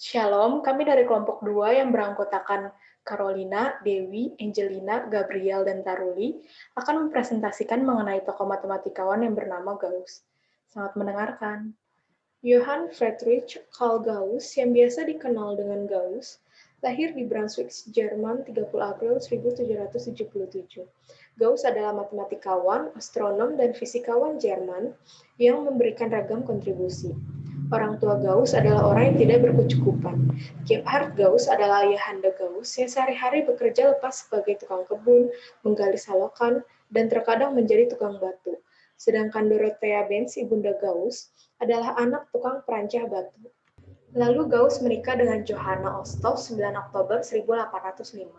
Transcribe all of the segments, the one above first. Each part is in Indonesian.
Shalom, kami dari kelompok 2 yang beranggotakan Carolina, Dewi, Angelina, Gabriel, dan Taruli akan mempresentasikan mengenai tokoh matematikawan yang bernama Gauss. Selamat mendengarkan. Johann Friedrich Karl Gauss, yang biasa dikenal dengan Gauss, lahir di Brunswick, Jerman 30 April 1777. Gauss adalah matematikawan, astronom, dan fisikawan Jerman yang memberikan ragam kontribusi. Orang tua Gauss adalah orang yang tidak berkecukupan. Gebhard Gauss adalah ayahanda Gauss yang sehari-hari bekerja lepas sebagai tukang kebun, menggali salokan, dan terkadang menjadi tukang batu. Sedangkan Dorothea Benz, ibunda Gauss, adalah anak tukang perancah batu. Lalu Gauss menikah dengan Johanna Osthoff 9 Oktober 1805.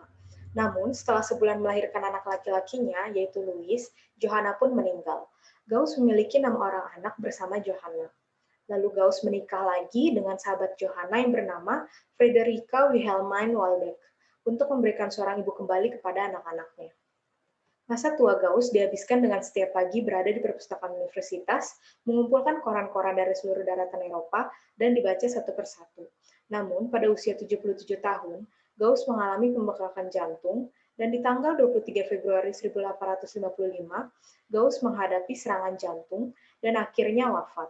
Namun, setelah sebulan melahirkan anak laki-lakinya, yaitu Louis, Johanna pun meninggal. Gauss memiliki 6 orang anak bersama Johanna. Lalu Gauss menikah lagi dengan sahabat Johanna yang bernama Friederike Wilhelmine Waldeck untuk memberikan seorang ibu kembali kepada anak-anaknya. Masa tua Gauss dihabiskan dengan setiap pagi berada di perpustakaan universitas, mengumpulkan koran-koran dari seluruh daratan Eropa, dan dibaca satu persatu. Namun, pada usia 77 tahun, Gauss mengalami pembekakan jantung, dan di tanggal 23 Februari 1855, Gauss menghadapi serangan jantung, dan akhirnya wafat.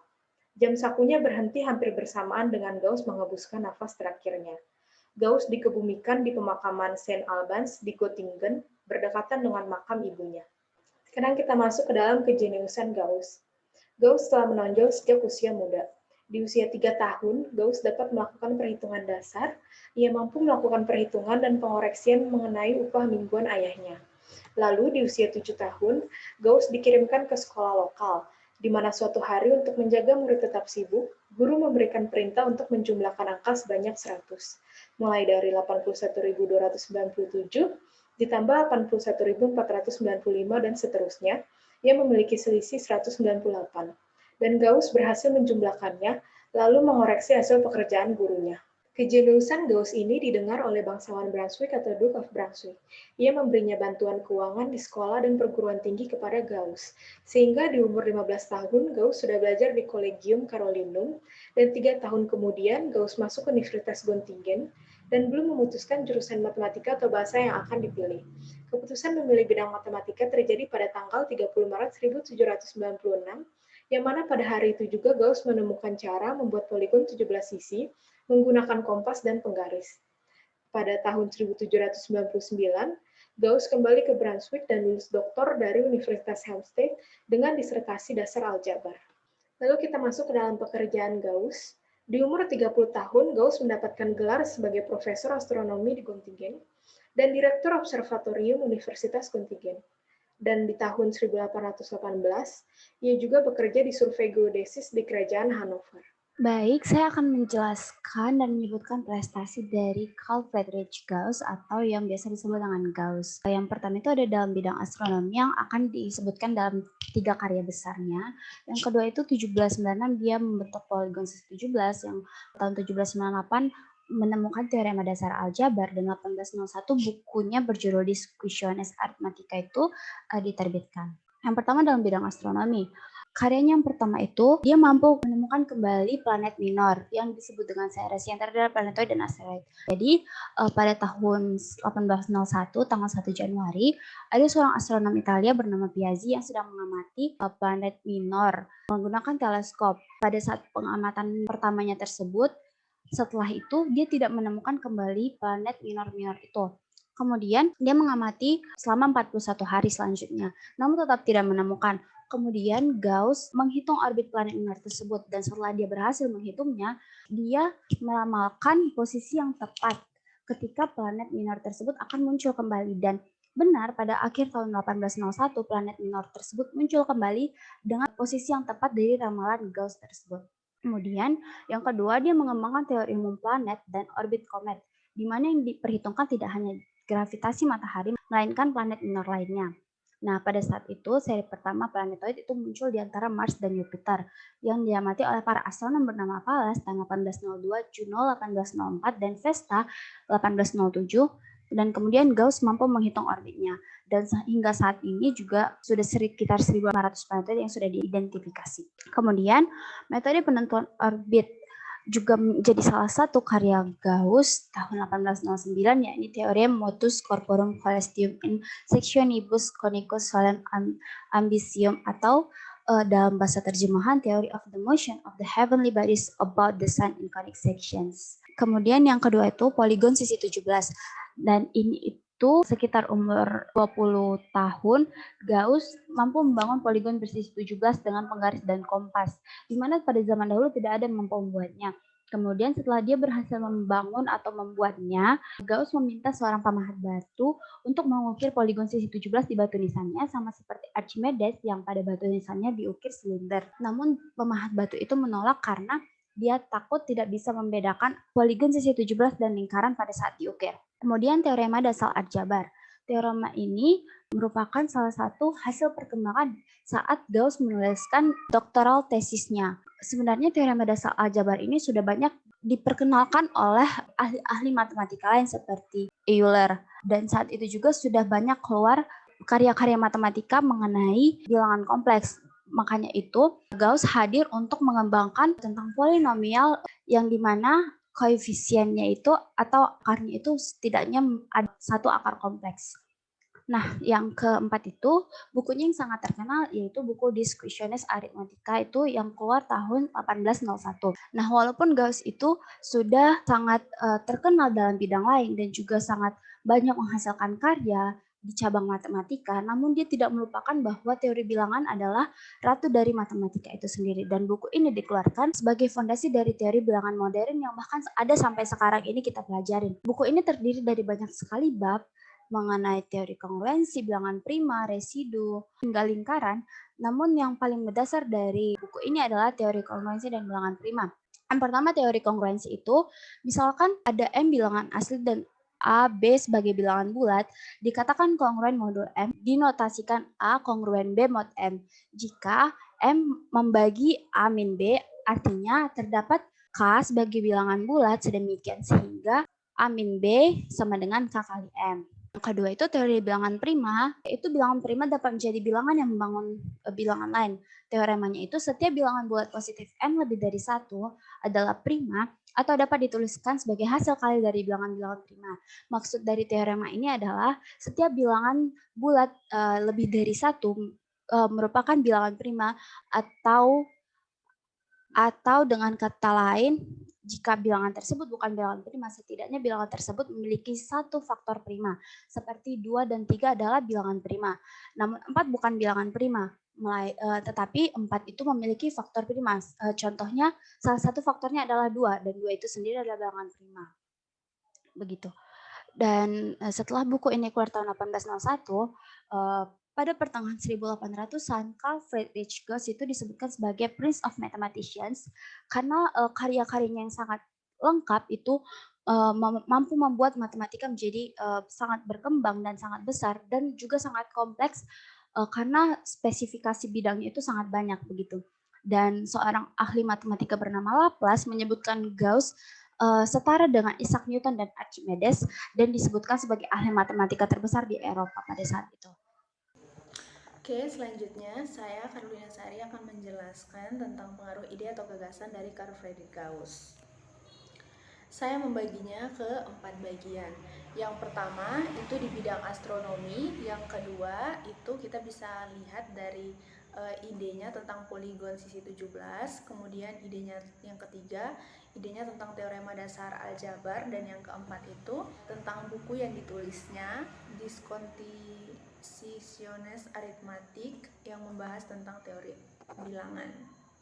Jam sakunya berhenti hampir bersamaan dengan Gauss mengembuskan nafas terakhirnya. Gauss dikebumikan di pemakaman Saint Albans di Göttingen, berdekatan dengan makam ibunya. Sekarang kita masuk ke dalam kejeniusan Gauss. Gauss telah menonjol sejak usia muda. Di usia 3 tahun, Gauss dapat melakukan perhitungan dasar. Ia mampu melakukan perhitungan dan pengoreksian mengenai upah mingguan ayahnya. Lalu, di usia 7 tahun, Gauss dikirimkan ke sekolah lokal, di mana suatu hari untuk menjaga murid tetap sibuk, guru memberikan perintah untuk menjumlahkan angka sebanyak 100, mulai dari 81.297 ditambah 81.495 dan seterusnya, yang memiliki selisih 198. Dan Gauss berhasil menjumlahkannya, lalu mengoreksi hasil pekerjaan gurunya. Kejeniusan Gauss ini didengar oleh bangsawan Brunswick atau Duke of Brunswick. Ia memberinya bantuan keuangan di sekolah dan perguruan tinggi kepada Gauss, sehingga di umur 15 tahun Gauss sudah belajar di Collegium Carolinum, dan 3 tahun kemudian Gauss masuk Universitas Göttingen, dan belum memutuskan jurusan matematika atau bahasa yang akan dipilih. Keputusan memilih bidang matematika terjadi pada tanggal 30 Maret 1796, yang mana pada hari itu juga Gauss menemukan cara membuat poligon 17 sisi menggunakan kompas dan penggaris. Pada tahun 1799, Gauss kembali ke Brunswick dan lulus doktor dari Universitas Helmstedt dengan disertasi dasar aljabar. Lalu kita masuk ke dalam pekerjaan Gauss. Di umur 30 tahun, Gauss mendapatkan gelar sebagai profesor astronomi di Göttingen dan direktur observatorium Universitas Göttingen. Dan di tahun 1818, ia juga bekerja di survei geodesis di Kerajaan Hanover. Baik, saya akan menjelaskan dan menyebutkan prestasi dari Carl Friedrich Gauss atau yang biasa disebut dengan Gauss. Yang pertama itu ada dalam bidang astronomi yang akan disebutkan dalam 3 karya besarnya. Yang kedua itu 1796 dia membentuk poligon 17 yang tahun 1798 menemukan teorema dasar aljabar, dan 1801 bukunya berjudul Discussiones Arithmetica itu diterbitkan. Yang pertama dalam bidang astronomi. Karyanya yang pertama itu, dia mampu menemukan kembali planet minor yang disebut dengan Ceres, yang terdiri dari planetoid dan asteroid. Jadi, pada tahun 1801, tanggal 1 Januari, ada seorang astronom Italia bernama Piazzi yang sedang mengamati planet minor menggunakan teleskop. Pada saat pengamatan pertamanya tersebut, setelah itu dia tidak menemukan kembali planet minor-minor itu. Kemudian, dia mengamati selama 41 hari selanjutnya, namun tetap tidak menemukan. Kemudian Gauss menghitung orbit planet minor tersebut, dan setelah dia berhasil menghitungnya, dia meramalkan posisi yang tepat ketika planet minor tersebut akan muncul kembali. Dan benar, pada akhir tahun 1801 planet minor tersebut muncul kembali dengan posisi yang tepat dari ramalan Gauss tersebut. Kemudian yang kedua, dia mengembangkan teori umum planet dan orbit komet, di mana yang diperhitungkan tidak hanya gravitasi matahari, melainkan planet minor lainnya. Nah, pada saat itu, seri pertama planetoid itu muncul di antara Mars dan Jupiter, yang diamati oleh para astronom bernama Pallas tahun 1802, Juno 1804, dan Vesta 1807, dan kemudian Gauss mampu menghitung orbitnya. Dan hingga saat ini juga sudah sekitar 1.500 planetoid yang sudah diidentifikasi. Kemudian, metode penentuan orbit juga menjadi salah satu karya Gauss tahun 1809, yakni Theorem Motus Corporum Celestium in Sectionibus Conicus Solem Ambitium, atau dalam bahasa terjemahan Theory of the Motion of the Heavenly Bodies about the Sun in Conic Sections. Kemudian yang kedua itu poligon sisi 17, dan ini itu sekitar umur 20 tahun Gauss mampu membangun poligon bersisi 17 dengan penggaris dan kompas, di mana pada zaman dahulu tidak ada yang mampu membuatnya. Kemudian setelah dia berhasil membangun atau membuatnya, Gauss meminta seorang pemahat batu untuk mengukir poligon sisi 17 di batu nisannya, sama seperti Archimedes yang pada batu nisannya diukir silinder. Namun pemahat batu itu menolak karena dia takut tidak bisa membedakan poligon sisi 17 dan lingkaran pada saat diukir. Kemudian teorema dasar aljabar. Teorema ini merupakan salah satu hasil perkembangan saat Gauss menuliskan doktoral tesisnya. Sebenarnya teorema dasar aljabar ini sudah banyak diperkenalkan oleh ahli-ahli matematika lain seperti Euler, dan saat itu juga sudah banyak keluar karya-karya matematika mengenai bilangan kompleks. Makanya itu Gauss hadir untuk mengembangkan tentang polinomial yang dimana koefisiennya itu atau akarnya itu setidaknya ada satu akar kompleks. Nah, yang keempat itu bukunya yang sangat terkenal yaitu buku Disquisitiones Arithmetica, itu yang keluar tahun 1801. Nah, walaupun Gauss itu sudah sangat terkenal dalam bidang lain dan juga sangat banyak menghasilkan karya di cabang matematika, namun dia tidak melupakan bahwa teori bilangan adalah ratu dari matematika itu sendiri, dan buku ini dikeluarkan sebagai fondasi dari teori bilangan modern yang bahkan ada sampai sekarang ini kita pelajarin. Buku ini terdiri dari banyak sekali bab mengenai teori kongruensi, bilangan prima, residu, hingga lingkaran. Namun yang paling mendasar dari buku ini adalah teori kongruensi dan bilangan prima. Yang pertama, teori kongruensi itu, misalkan ada M bilangan asli dan A, B sebagai bilangan bulat, dikatakan kongruen modul M, dinotasikan A kongruen B mod M. Jika M membagi A min B, artinya terdapat K sebagai bilangan bulat sedemikian sehingga A min B sama dengan K kali M. Yang kedua itu teori bilangan prima, yaitu bilangan prima dapat menjadi bilangan yang membangun bilangan lain. Teoremanya itu setiap bilangan bulat positif M lebih dari 1 adalah prima atau dapat dituliskan sebagai hasil kali dari bilangan-bilangan prima. Maksud dari teorema ini adalah setiap bilangan bulat lebih dari 1 merupakan bilangan prima, atau dengan kata lain, jika bilangan tersebut bukan bilangan prima, setidaknya bilangan tersebut memiliki satu faktor prima. Seperti 2 dan 3 adalah bilangan prima. Namun 4 bukan bilangan prima, tetapi 4 itu memiliki faktor prima. Contohnya, salah satu faktornya adalah 2, dan 2 itu sendiri adalah bilangan prima. Begitu. Dan setelah buku ini keluar tahun 1801, pada pertengahan 1800-an, Carl Friedrich Gauss itu disebutkan sebagai Prince of Mathematicians karena karya-karyanya yang sangat lengkap itu mampu membuat matematika menjadi sangat berkembang dan sangat besar dan juga sangat kompleks karena spesifikasi bidangnya itu sangat banyak begitu. Dan seorang ahli matematika bernama Laplace menyebutkan Gauss setara dengan Isaac Newton dan Archimedes dan disebutkan sebagai ahli matematika terbesar di Eropa pada saat itu. Oke, selanjutnya saya Carolina Sari akan menjelaskan tentang pengaruh ide atau gagasan dari Carl Friedrich Gauss. Saya membaginya ke 4 bagian. Yang pertama itu di bidang astronomi, yang kedua itu kita bisa lihat dari idenya tentang poligon sisi 17, kemudian idenya yang ketiga, idenya tentang teorema dasar aljabar, dan yang keempat itu tentang buku yang ditulisnya Disquisitiones Arithmetica yang membahas tentang teori bilangan.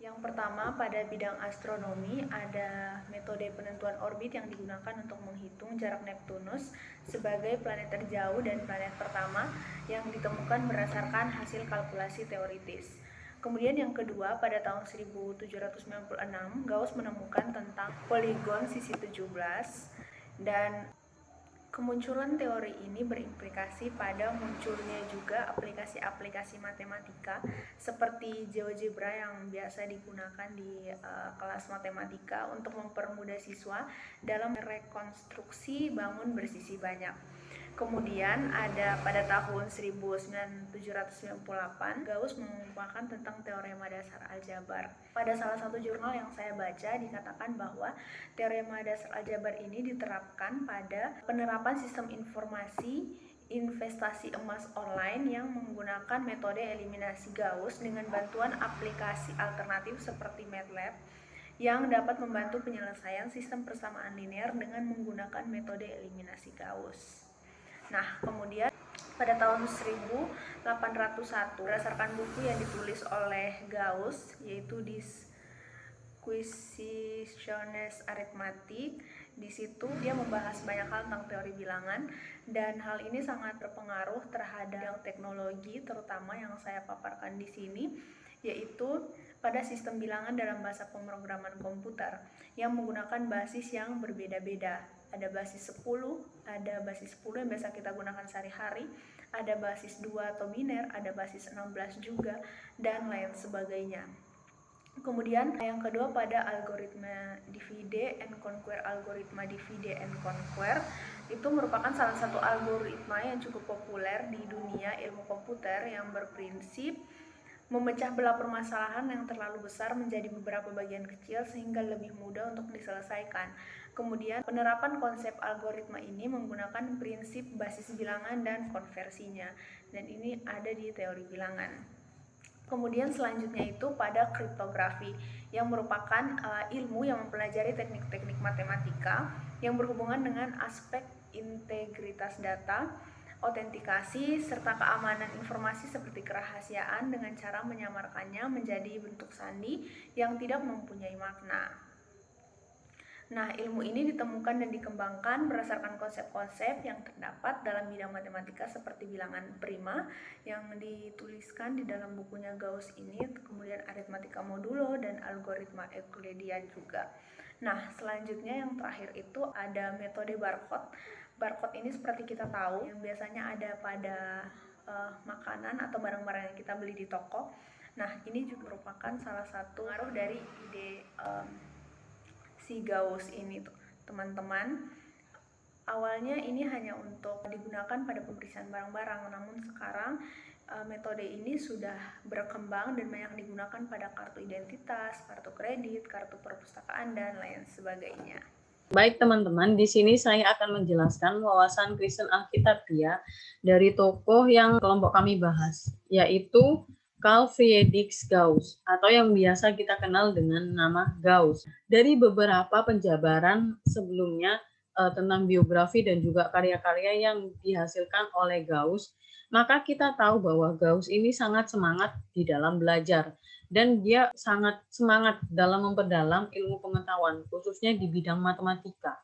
Yang pertama, pada bidang astronomi ada metode penentuan orbit yang digunakan untuk menghitung jarak Neptunus sebagai planet terjauh dan planet pertama yang ditemukan berdasarkan hasil kalkulasi teoritis. Kemudian yang kedua, pada tahun 1796, Gauss menemukan tentang poligon sisi 17, dan kemunculan teori ini berimplikasi pada munculnya juga aplikasi-aplikasi matematika seperti GeoGebra yang biasa digunakan di kelas matematika untuk mempermudah siswa dalam rekonstruksi bangun bersisi banyak. Kemudian ada pada tahun 1798, Gauss mengemukakan tentang teorema dasar aljabar. Pada salah satu jurnal yang saya baca dikatakan bahwa teorema dasar aljabar ini diterapkan pada penerapan sistem informasi investasi emas online yang menggunakan metode eliminasi Gauss dengan bantuan aplikasi alternatif seperti MATLAB yang dapat membantu penyelesaian sistem persamaan linear dengan menggunakan metode eliminasi Gauss. Nah, kemudian pada tahun 1801 berdasarkan buku yang ditulis oleh Gauss yaitu Disquisitiones Arithmetic, di situ dia membahas banyak hal tentang teori bilangan dan hal ini sangat berpengaruh terhadap teknologi terutama yang saya paparkan di sini, yaitu pada sistem bilangan dalam bahasa pemrograman komputer yang menggunakan basis yang berbeda-beda. Ada basis 10, ada basis 10 yang biasa kita gunakan sehari-hari, ada basis 2 atau biner, ada basis 16 juga, dan lain sebagainya. Kemudian yang kedua pada algoritma divide and conquer. Algoritma divide and conquer itu merupakan salah satu algoritma yang cukup populer di dunia ilmu komputer yang berprinsip memecah belah permasalahan yang terlalu besar menjadi beberapa bagian kecil sehingga lebih mudah untuk diselesaikan. Kemudian penerapan konsep algoritma ini menggunakan prinsip basis bilangan dan konversinya, dan ini ada di teori bilangan. Kemudian selanjutnya itu pada kriptografi yang merupakan ilmu yang mempelajari teknik-teknik matematika yang berhubungan dengan aspek integritas data, autentikasi, serta keamanan informasi seperti kerahasiaan dengan cara menyamarkannya menjadi bentuk sandi yang tidak mempunyai makna. Nah, ilmu ini ditemukan dan dikembangkan berdasarkan konsep-konsep yang terdapat dalam bidang matematika seperti bilangan prima yang dituliskan di dalam bukunya Gauss ini, kemudian aritmatika modulo dan algoritma Euclidean juga. Nah, selanjutnya yang terakhir itu ada metode barcode. Barcode ini seperti kita tahu yang biasanya ada pada makanan atau barang-barang yang kita beli di toko. Nah, ini juga merupakan salah satu pengaruh dari ide si Gauss ini tuh, teman-teman. Awalnya ini hanya untuk digunakan pada pemeriksaan barang-barang, namun sekarang metode ini sudah berkembang dan banyak digunakan pada kartu identitas, kartu kredit, kartu perpustakaan, dan lain sebagainya. Baik teman-teman, di sini saya akan menjelaskan wawasan Kristen Alkitabiah dari tokoh yang kelompok kami bahas, yaitu Carl Friedrich Gauss, atau yang biasa kita kenal dengan nama Gauss. Dari beberapa penjabaran sebelumnya tentang biografi dan juga karya-karya yang dihasilkan oleh Gauss, maka kita tahu bahwa Gauss ini sangat semangat di dalam belajar. Dan dia sangat semangat dalam memperdalam ilmu pengetahuan, khususnya di bidang matematika.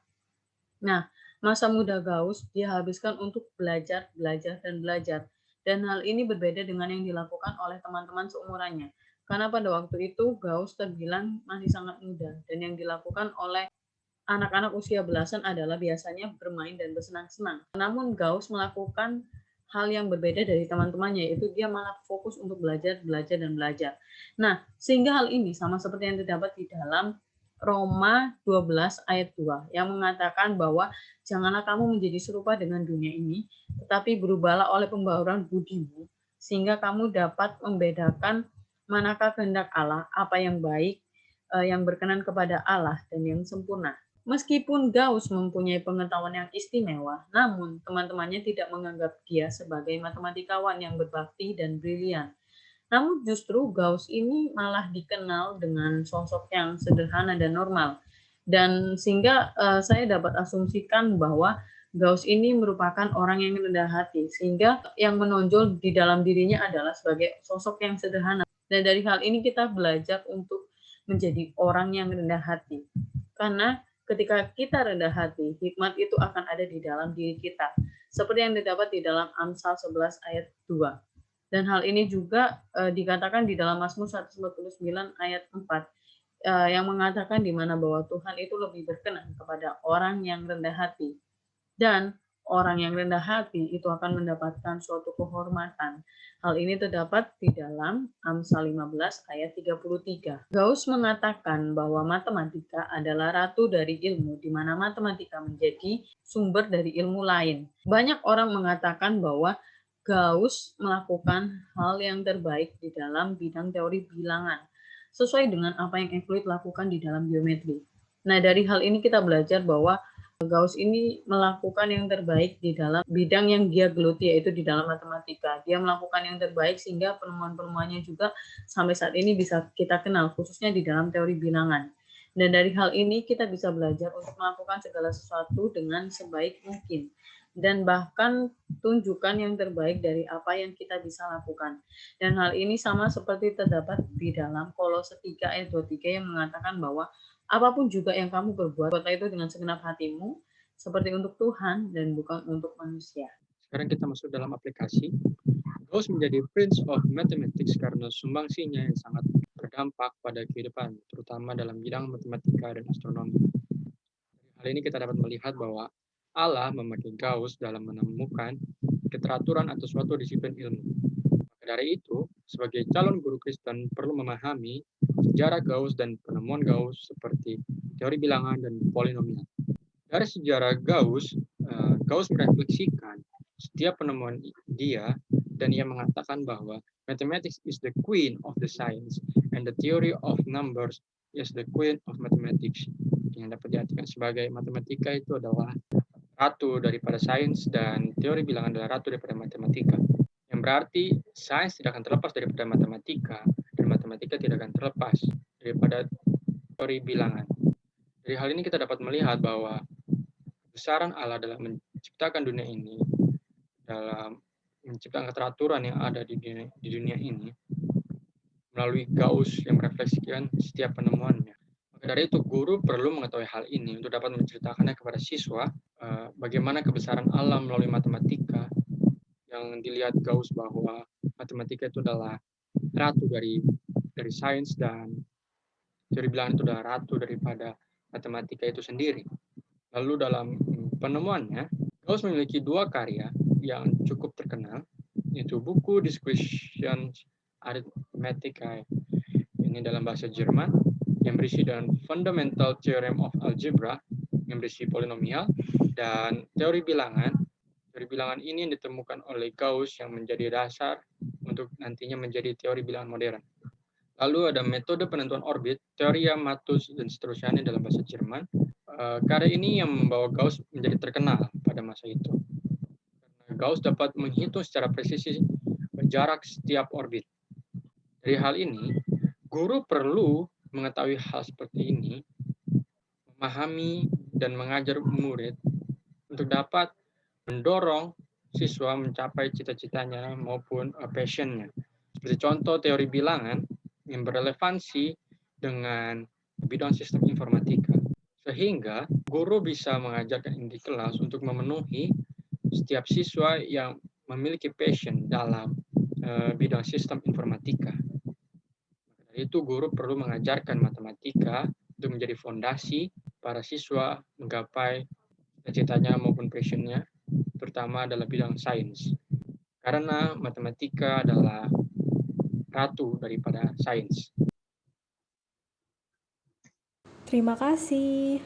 Nah, masa muda Gauss dia habiskan untuk belajar, dan belajar. Dan hal ini berbeda dengan yang dilakukan oleh teman-teman seumurannya. Karena pada waktu itu Gauss terbilang masih sangat muda, dan yang dilakukan oleh anak-anak usia belasan adalah biasanya bermain dan bersenang-senang. Namun Gauss melakukan hal yang berbeda dari teman-temannya, yaitu dia malah fokus untuk belajar, dan belajar. Nah, sehingga hal ini sama seperti yang terdapat di dalam Roma 12 ayat 2 yang mengatakan bahwa janganlah kamu menjadi serupa dengan dunia ini, tetapi berubahlah oleh pembaharuan budimu, sehingga kamu dapat membedakan manakah kehendak Allah, apa yang baik, yang berkenan kepada Allah, dan yang sempurna. Meskipun Gauss mempunyai pengetahuan yang istimewa, namun teman-temannya tidak menganggap dia sebagai matematikawan yang berbakti dan brilian. Namun justru Gauss ini malah dikenal dengan sosok yang sederhana dan normal. Dan sehingga saya dapat asumsikan bahwa Gauss ini merupakan orang yang rendah hati, sehingga yang menonjol di dalam dirinya adalah sebagai sosok yang sederhana. Dan dari hal ini kita belajar untuk menjadi orang yang rendah hati. Karena ketika kita rendah hati, hikmat itu akan ada di dalam diri kita. Seperti yang didapat di dalam Amsal 11 ayat 2. Dan hal ini juga dikatakan di dalam Mazmur 149 ayat 4. Yang mengatakan di mana bahwa Tuhan itu lebih berkenan kepada orang yang rendah hati. Dan orang yang rendah hati itu akan mendapatkan suatu kehormatan. Hal ini terdapat di dalam Amsal 15 ayat 33. Gauss mengatakan bahwa matematika adalah ratu dari ilmu, di mana matematika menjadi sumber dari ilmu lain. Banyak orang mengatakan bahwa Gauss melakukan hal yang terbaik di dalam bidang teori bilangan, sesuai dengan apa yang Euclid lakukan di dalam geometri. Nah, dari hal ini kita belajar bahwa Gauss ini melakukan yang terbaik di dalam bidang yang dia geluti, yaitu di dalam matematika. Dia melakukan yang terbaik sehingga penemuan-penemuannya juga sampai saat ini bisa kita kenal, khususnya di dalam teori bilangan. Dan dari hal ini kita bisa belajar untuk melakukan segala sesuatu dengan sebaik mungkin. Dan bahkan tunjukkan yang terbaik dari apa yang kita bisa lakukan. Dan hal ini sama seperti terdapat di dalam Kolose 3 ayat 23 yang mengatakan bahwa apapun juga yang kamu berbuat, buatlah itu dengan segenap hatimu, seperti untuk Tuhan dan bukan untuk manusia. Sekarang kita masuk dalam aplikasi. Gauss menjadi Prince of Mathematics karena sumbangsinya yang sangat berdampak pada kehidupan, terutama dalam bidang matematika dan astronomi. Dari hal ini kita dapat melihat bahwa Allah memakai Gauss dalam menemukan keteraturan atau suatu disiplin ilmu. Dari itu, sebagai calon guru Kristen perlu memahami sejarah Gauss dan penemuan Gauss seperti teori bilangan dan polinomial. Dari sejarah Gauss, Gauss merefleksikan setiap penemuan dia dan ia mengatakan bahwa mathematics is the queen of the science and the theory of numbers is the queen of mathematics. Yang dapat diartikan sebagai matematika itu adalah ratu daripada sains dan teori bilangan adalah ratu daripada matematika. Yang berarti sains tidak akan terlepas daripada matematika dan matematika tidak akan terlepas daripada teori bilangan. Dari hal ini kita dapat melihat bahwa kebesaran Allah dalam menciptakan dunia ini, dalam menciptakan keteraturan yang ada di dunia ini melalui Gauss yang merefleksikan setiap penemuannya. Maka dari itu guru perlu mengetahui hal ini untuk dapat menceritakannya kepada siswa bagaimana kebesaran Allah melalui matematika yang dilihat Gauss bahwa matematika itu adalah ratu dari sains dan teori bilangan itu adalah ratu daripada matematika itu sendiri. Lalu dalam penemuannya, Gauss memiliki dua karya yang cukup terkenal, yaitu buku Disquisitions Arithmeticae, ini dalam bahasa Jerman, yang berisi dengan Fundamental Theorem of Algebra, yang berisi polinomial, dan teori bilangan. Teori bilangan ini yang ditemukan oleh Gauss yang menjadi dasar untuk nantinya menjadi teori bilangan modern. Lalu ada metode penentuan orbit, teoria Matus, dan seterusnya dalam bahasa Jerman. Karya ini yang membawa Gauss menjadi terkenal pada masa itu. Karena Gauss dapat menghitung secara presisi jarak setiap orbit. Dari hal ini, guru perlu mengetahui hal seperti ini, memahami dan mengajar murid untuk dapat mendorong siswa mencapai cita-citanya maupun passion-nya. Seperti contoh teori bilangan yang berrelevansi dengan bidang sistem informatika. Sehingga guru bisa mengajarkan ini di kelas untuk memenuhi setiap siswa yang memiliki passion dalam bidang sistem informatika. Dari itu guru perlu mengajarkan matematika untuk menjadi fondasi para siswa menggapai cita-citanya maupun passion-nya, terutama dalam bidang sains. Karena matematika adalah ratu daripada sains. Terima kasih.